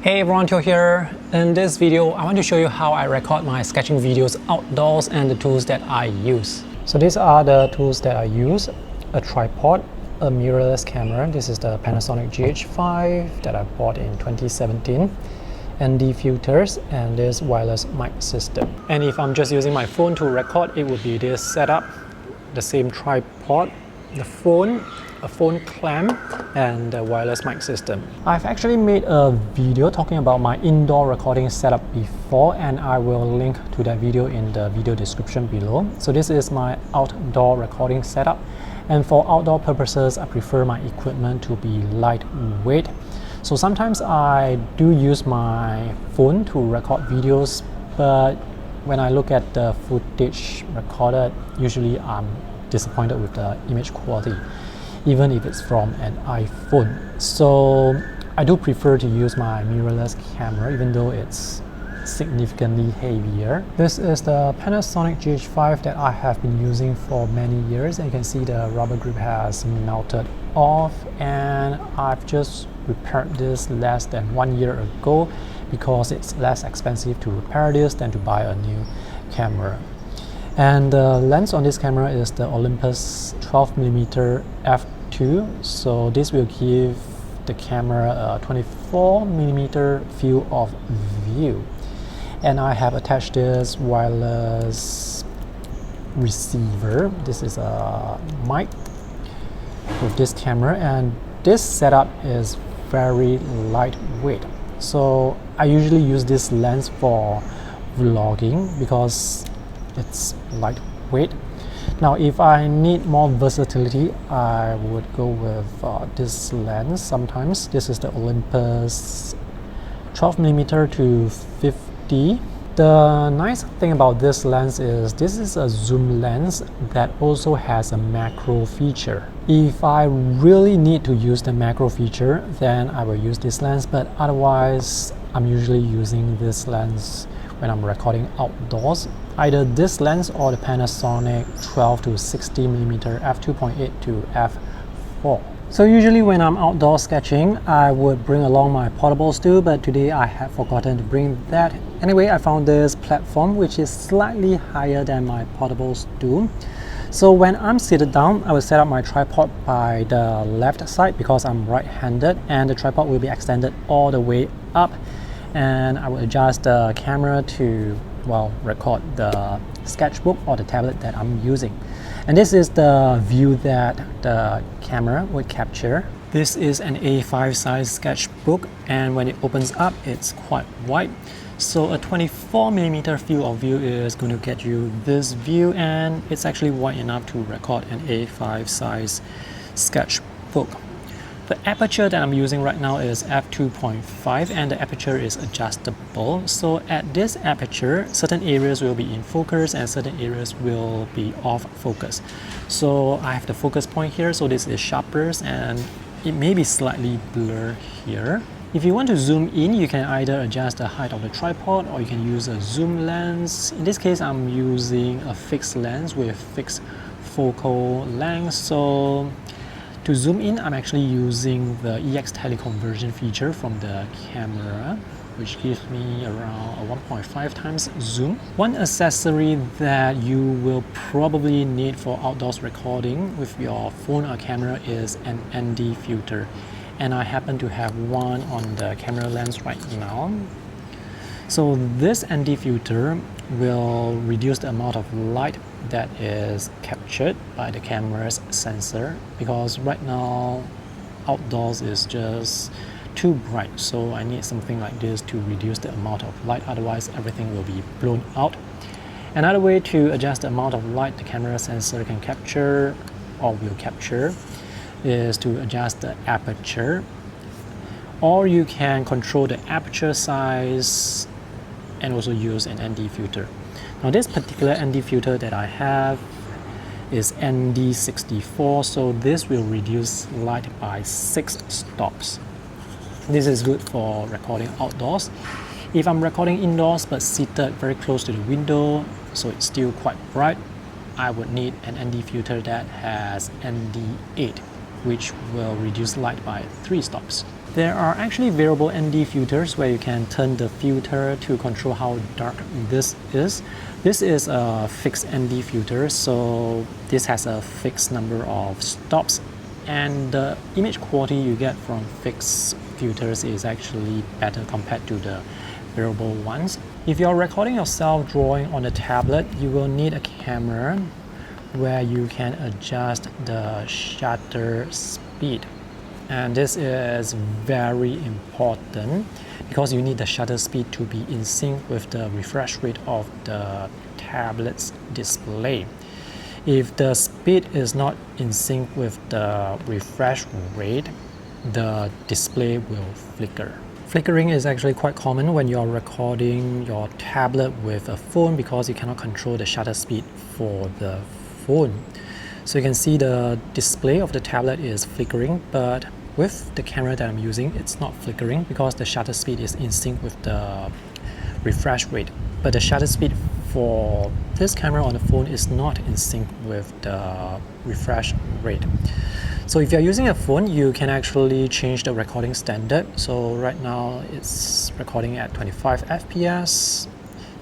Hey everyone, Teo here. In this video, I want to show you how I record my sketching videos outdoors and the tools that I use. So these are the tools that I use: a tripod, a mirrorless camera. This is the Panasonic GH5 that I bought in 2017. ND filters and this wireless mic system. And if I'm just using my phone to record, it would be this setup: the same tripod, the phone, a phone clamp, and the wireless mic system. I've actually made a video talking about my indoor recording setup before, and I will link to that video in the video description below. So this is my outdoor recording setup, and for outdoor purposes I prefer my equipment to be lightweight. So sometimes I do use my phone to record videos, but when I look at the footage recorded, usually I'm disappointed with the image quality, even if it's from an iPhone. So I do prefer to use my mirrorless camera, even though it's significantly heavier. This is the Panasonic GH5 that I have been using for many years, and you can see the rubber grip has melted off, and I've just repaired this less than 1 year ago because it's less expensive to repair this than to buy a new camera. And the lens on this camera is the Olympus 12mm f2, so this will give the camera a 24mm field of view. And I have attached this wireless receiver. This is a mic with this camera, and this setup is very lightweight. So I usually use this lens for vlogging because it's lightweight. Now if I need more versatility, I would go with this lens sometimes. This is the Olympus 12mm to 50. The nice thing about this lens is this is a zoom lens that also has a macro feature. If I really need to use the macro feature, then I will use this lens, but otherwise I'm usually using this lens when I'm recording outdoors, either this lens or the Panasonic 12 to 60mm f2.8 to f4. So usually when I'm outdoor sketching, I would bring along my portable stool, but today I have forgotten to bring that. Anyway, I found this platform which is slightly higher than my portable stool. So when I'm seated down, I will set up my tripod by the left side because I'm right-handed, and the tripod will be extended all the way up, and I will adjust the camera to, well, record the sketchbook or the tablet that I'm using. And this is the view that the camera would capture. This is an A5 size sketchbook, and when it opens up, it's quite wide. So a 24mm field of view is going to get you this view, and it's actually wide enough to record an A5 size sketchbook. The aperture that I'm using right now is f2.5, and the aperture is adjustable. So at this aperture, certain areas will be in focus and certain areas will be off focus. So I have the focus point here, so this is sharpest, and it may be slightly blurred here. If you want to zoom in, you can either adjust the height of the tripod or you can use a zoom lens. In this case, I'm using a fixed lens with fixed focal length. So to zoom in, I'm actually using the EX teleconversion feature from the camera, which gives me around a 1.5 times zoom. One accessory that you will probably need for outdoors recording with your phone or camera is an ND filter. And I happen to have one on the camera lens right now. So this ND filter will reduce the amount of light that is captured by the camera's sensor, because right now outdoors is just too bright, so I need something like this to reduce the amount of light, otherwise everything will be blown out. Another way to adjust the amount of light the camera sensor can capture or will capture is to adjust the aperture, or you can control the aperture size and also use an ND filter. Now this particular ND filter that I have is ND64, so this will reduce light by 6 stops. This is good for recording outdoors. If I'm recording indoors but seated very close to the window, so it's still quite bright, I would need an ND filter that has ND8, which will reduce light by 3 stops. There are actually variable ND filters where you can turn the filter to control how dark this is. This is a fixed ND filter, so this has a fixed number of stops, and the image quality you get from fixed filters is actually better compared to the variable ones. If you're recording yourself drawing on a tablet, you will need a camera where you can adjust the shutter speed. And this is very important because you need the shutter speed to be in sync with the refresh rate of the tablet's display. If the speed is not in sync with the refresh rate, the display will flicker. Flickering is actually quite common when you're recording your tablet with a phone because you cannot control the shutter speed for the phone. So you can see the display of the tablet is flickering, but with the camera that I'm using, it's not flickering because the shutter speed is in sync with the refresh rate. But the shutter speed for this camera on the phone is not in sync with the refresh rate. So if you're using a phone, you can actually change the recording standard. So right now it's recording at 25 FPS.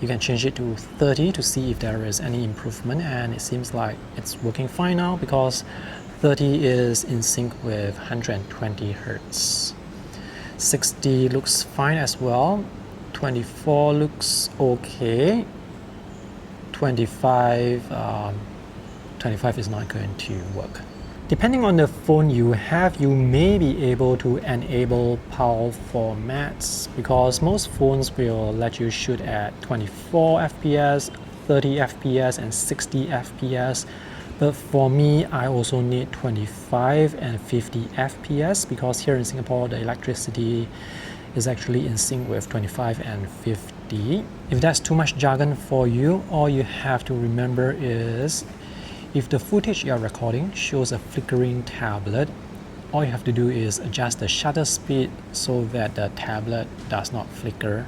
You can change it to 30 to see if there is any improvement, and it seems like it's working fine now because 30 is in sync with 120 Hz. 60 looks fine as well. 24 looks okay. 25 is not going to work. Depending on the phone you have, you may be able to enable PAL formats because most phones will let you shoot at 24 FPS, 30 FPS, and 60 FPS. But for me, I also need 25 and 50 FPS because here in Singapore, the electricity is actually in sync with 25 and 50. If that's too much jargon for you, all you have to remember is if the footage you are recording shows a flickering tablet, all you have to do is adjust the shutter speed so that the tablet does not flicker.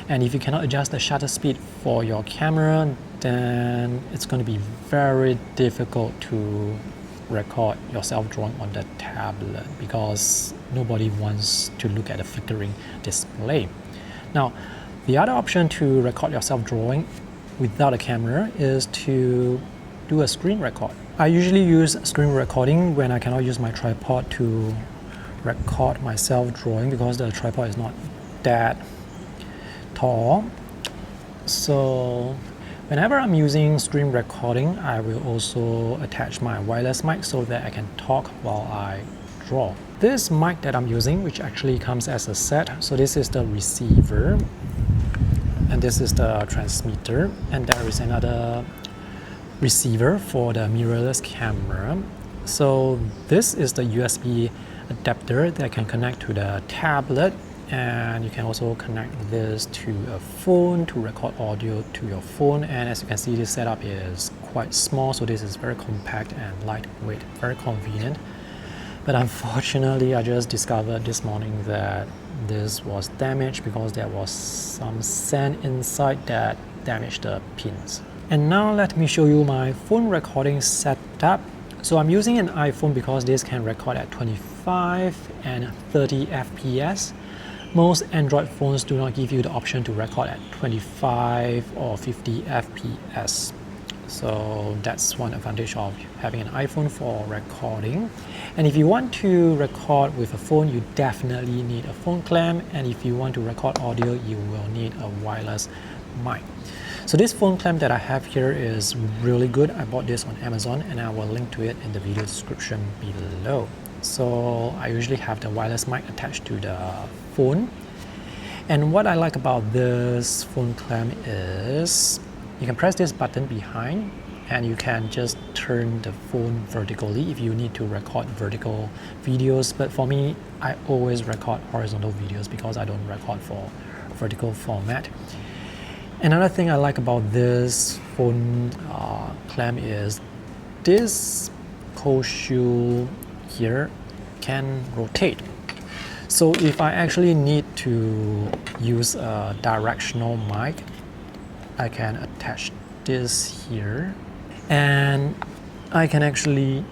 And if you cannot adjust the shutter speed for your camera, then it's going to be very difficult to record yourself drawing on the tablet because nobody wants to look at a flickering display. Now, the other option to record yourself drawing without a camera is to do a screen record. I usually use screen recording when I cannot use my tripod to record myself drawing because the tripod is not that tall. So whenever I'm using screen recording, I will also attach my wireless mic so that I can talk while I draw. This mic that I'm using, which actually comes as a set, so this is the receiver and this is the transmitter, and there is another receiver for the mirrorless camera. So this is the USB adapter that can connect to the tablet, and you can also connect this to a phone to record audio to your phone. And as you can see, this setup is quite small, so this is very compact and lightweight, very convenient. But unfortunately, I just discovered this morning that this was damaged because there was some sand inside that damaged the pins. And now let me show you my phone recording setup. So I'm using an iPhone because this can record at 25 and 30 FPS. Most Android phones do not give you the option to record at 25 or 50 FPS. So that's one advantage of having an iPhone for recording. And if you want to record with a phone, you definitely need a phone clamp. And if you want to record audio, you will need a wireless mic. So this phone clamp that I have here is really good. I bought this on Amazon and I will link to it in the video description below. So I usually have the wireless mic attached to the phone. And what I like about this phone clamp is you can press this button behind and you can just turn the phone vertically if you need to record vertical videos. But for me, I always record horizontal videos because I don't record for vertical format. Another thing I like about this phone clamp is this cold shoe here can rotate. So if I actually need to use a directional mic, I can attach this here and I can actually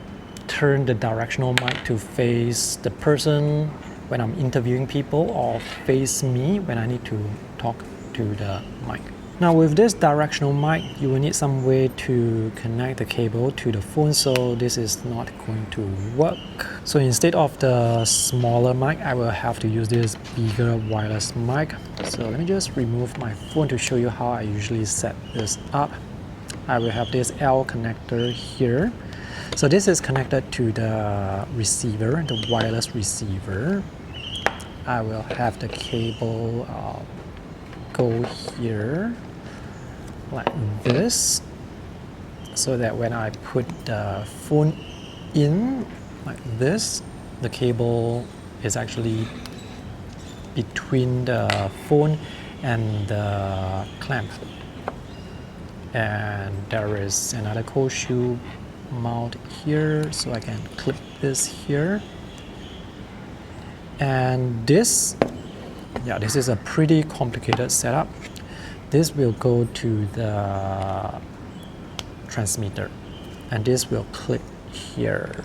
turn the directional mic to face the person when I'm interviewing people or face me when I need to talk to the mic. Now with this directional mic, you will need some way to connect the cable to the phone, so this is not going to work. So instead of the smaller mic, I will have to use this bigger wireless mic. So let me just remove my phone to show you how I usually set this up. I will have this L connector here. So this is connected to the receiver, the wireless receiver. I will have the cable go here like this, so that when I put the phone in like this, the cable is actually between the phone and the clamp. And there is another cold shoe mount here, so I can clip this here. And this is a pretty complicated setup. This will go to the transmitter, and this will clip here.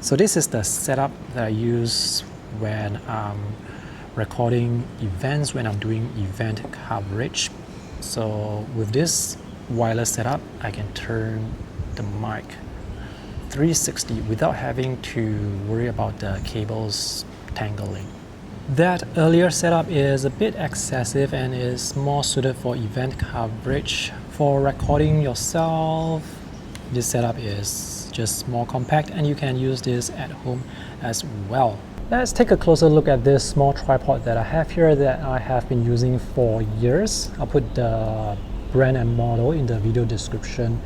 So this is the setup that I use when I'm recording events, when I'm doing event coverage. So with this wireless setup, I can turn the mic 360 without having to worry about the cables tangling. That earlier setup is a bit excessive and is more suited for event coverage. For recording yourself, this setup is just more compact and you can use this at home as well. Let's take a closer look at this small tripod that I have here that I have been using for years. I'll put the brand and model in the video description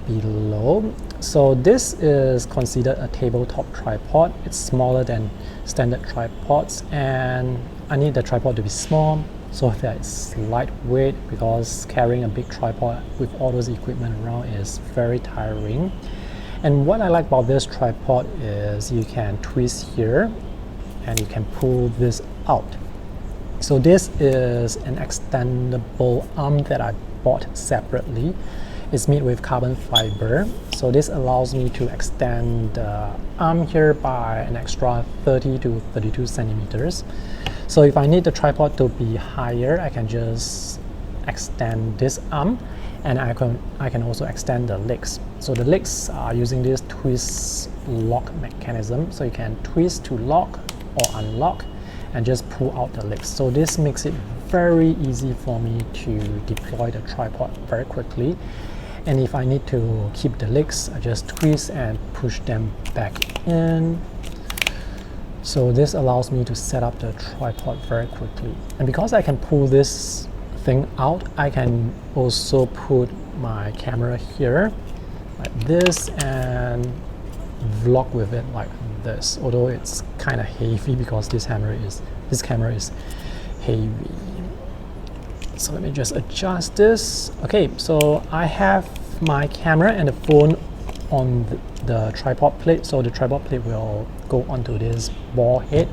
below. So this is considered a tabletop tripod. It's smaller than standard tripods, and I need the tripod to be small so that it's lightweight, because carrying a big tripod with all those equipment around is very tiring. And what I like about this tripod is you can twist here and you can pull this out. So this is an extendable arm that I bought separately. It's made with carbon fiber, so this allows me to extend the arm here by an extra 30 to 32 centimeters. So if I need the tripod to be higher, I can just extend this arm, and I can also extend the legs. So the legs are using this twist lock mechanism, so you can twist to lock or unlock and just pull out the legs. So this makes it very easy for me to deploy the tripod very quickly. And if I need to keep the legs, I just twist and push them back in. So this allows me to set up the tripod very quickly. And because I can pull this thing out, I can also put my camera here like this and vlog with it like this, although it's kind of heavy because this camera is heavy. So let me just adjust this. Okay, so I have my camera and the phone on the tripod plate, so the tripod plate will go onto this ball head,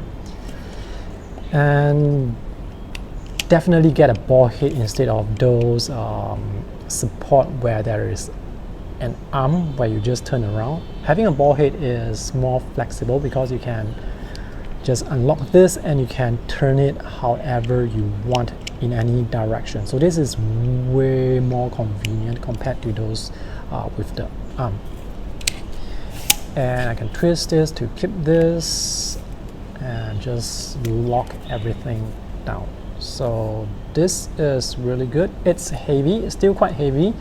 and definitely get a ball head instead of those support where there is an arm where you just turn around. Having a ball head is more flexible because you can just unlock this and you can turn it however you want in any direction. So this is way more convenient compared to those with the arm. And I can twist this to keep this and just lock everything down. So this is really good. It's heavy, it's still quite heavy,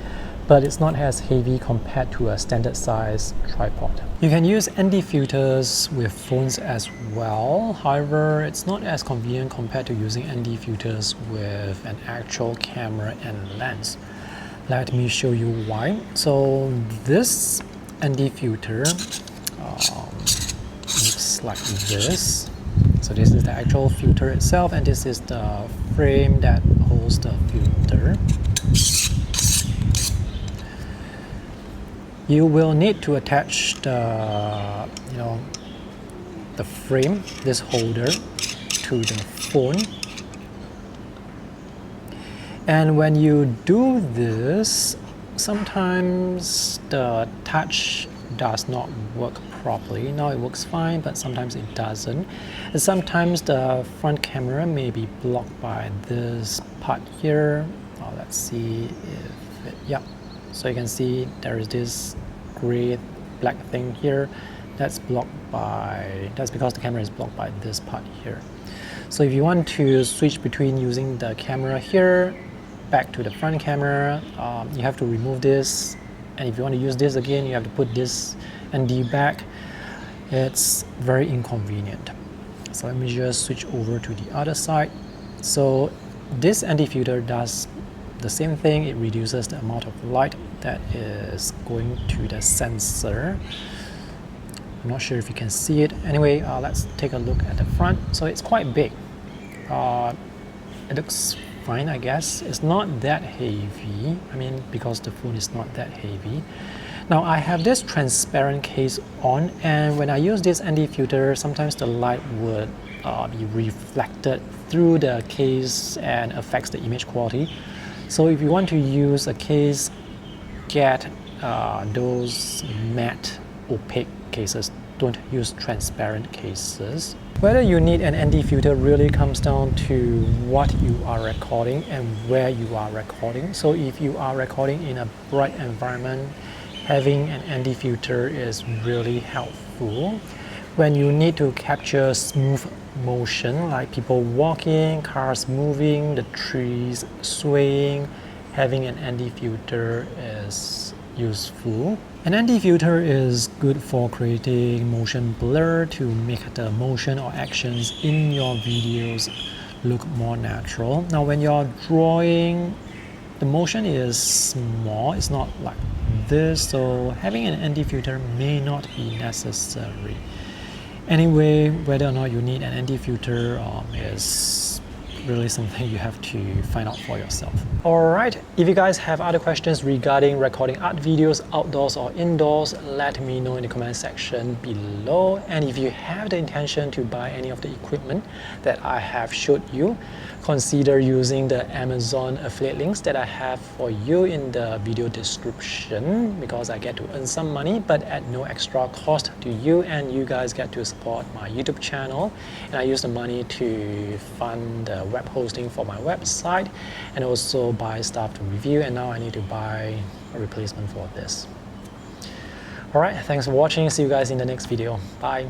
but it's not as heavy compared to a standard size tripod. You can use ND filters with phones as well. However, it's not as convenient compared to using ND filters with an actual camera and lens. Let me show you why. So this ND filter looks like this. So this is the actual filter itself, and this is the frame that holds the filter. You will need to attach the frame, this holder, to the phone. And when you do this, sometimes the touch does not work properly. Now it works fine, but sometimes it doesn't. And sometimes the front camera may be blocked by this part here. Oh, let's see if it, yeah. So you can see there is this gray black thing here. That's because the camera is blocked by this part here. So if you want to switch between using the camera here back to the front camera, you have to remove this, and if you want to use this again, you have to put this ND back. It's very inconvenient. So let me just switch over to the other side. So this ND filter does the same thing. It reduces the amount of light that is going to the sensor. I'm not sure if you can see it. Anyway, let's take a look at the front. So it's quite big. It looks fine, I guess. It's not that heavy. I mean, because the phone is not that heavy. Now I have this transparent case on, and when I use this ND filter, sometimes the light would be reflected through the case and affects the image quality. So if you want to use a case, get those matte opaque cases. Don't use transparent cases. Whether you need an ND filter really comes down to what you are recording and where you are recording. So if you are recording in a bright environment, having an ND filter is really helpful. When you need to capture smooth motion, like people walking, cars moving, the trees swaying, having an ND filter is useful. An ND filter is good for creating motion blur to make the motion or actions in your videos look more natural. Now when you're drawing, the motion is small, it's not like this, so having an ND filter may not be necessary. Anyway, whether or not you need an ND filter is really something you have to find out for yourself. Alright, if you guys have other questions regarding recording art videos outdoors or indoors, let me know in the comment section below. And if you have the intention to buy any of the equipment that I have showed you, consider using the Amazon affiliate links that I have for you in the video description, because I get to earn some money but at no extra cost to you, and you guys get to support my YouTube channel, and I use the money to fund the web hosting for my website and also buy stuff to review, and now I need to buy a replacement for this. Alright, thanks for watching. See you guys in the next video. Bye.